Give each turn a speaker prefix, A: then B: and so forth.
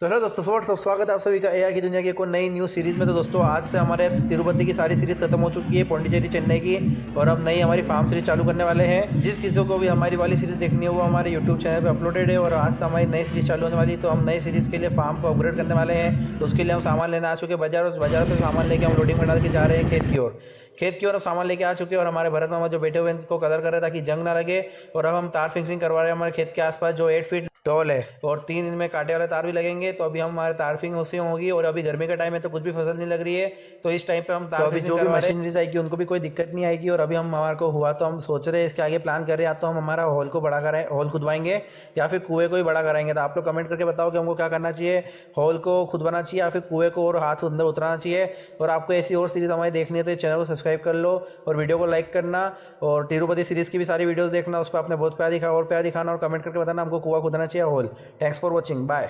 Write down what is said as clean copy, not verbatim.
A: तो हेलो दोस्तों, स्वागत है आप सभी का एआई की दुनिया की एक और नई न्यू सीरीज़ में। तो दोस्तों आज से हमारे तिरुपति की सारी सीरीज़ खत्म हो चुकी है, पौंडीचेरी चेन्नई की, और हम नई हमारी फार्म सीरीज़ चालू करने वाले हैं। जिस किसी को भी हमारी वाली सीरीज़ देखनी है वो हमारे यूट्यूब चैनल पे अपलोडेड है। और आज से हमारी नई सीरीज़ चालू होने वाली है, तो हम नई सीरीज़ के लिए फार्म को अपग्रेड करने वाले हैं। तो उसके लिए हम सामान लेने आ चुके हैं बाजार, उस बाजार से सामान लेके हम लोडिंग में डाल के जा रहे हैं खेत की ओर हम सामान लेके आ चुके हैं। और हमारे भरत मामा जो बैठे हुए हैं इनको कलर कर रहे हैं ताकि जंग ना लगे। और अब हम तार फिक्सिंग करवा रहे हैं हमारे खेत के आसपास, जो 8 फीट टॉल है, और 3 इनमें कांटे वाले तार भी लगेंगे। तो अभी हम हमारे तार फिक्सिंग उसी होगी। और अभी गर्मी का टाइम है तो कुछ भी फसल नहीं लग रही है, तो इस टाइम पे हम तार फिक्सिंग जो भी मशीनरीज आएगी उनको भी कोई दिक्कत नहीं आएगी। और अभी हम हमारे को हुआ तो हम सोच रहे हैं इसके आगे प्लान कर रहे हैं, या तो हम हमारा हॉल को बड़ा कराएं, हॉल खुदवाएंगे, या फिर कुएं को ही बड़ा कराएंगे। तो आप लोग कमेंट करके बताओ कि हमको क्या करना चाहिए, हॉल को खुदवाना चाहिए या फिर कुएं को और हाथ अंदर उतराना चाहिए। और आपको ऐसी और सीरीज़ हमारी देखनी है तो चैनल को सब्सक्राइब कर लो और वीडियो को लाइक करना। और तिरुपति सीरीज़ की भी सारी वीडियोस देखना, उस पर आपने बहुत प्यार दिखा और प्यार दिखाना, और कमेंट करके बताना हमको कुआं खुदना चाहिए हॉल। Thanks for watching, bye.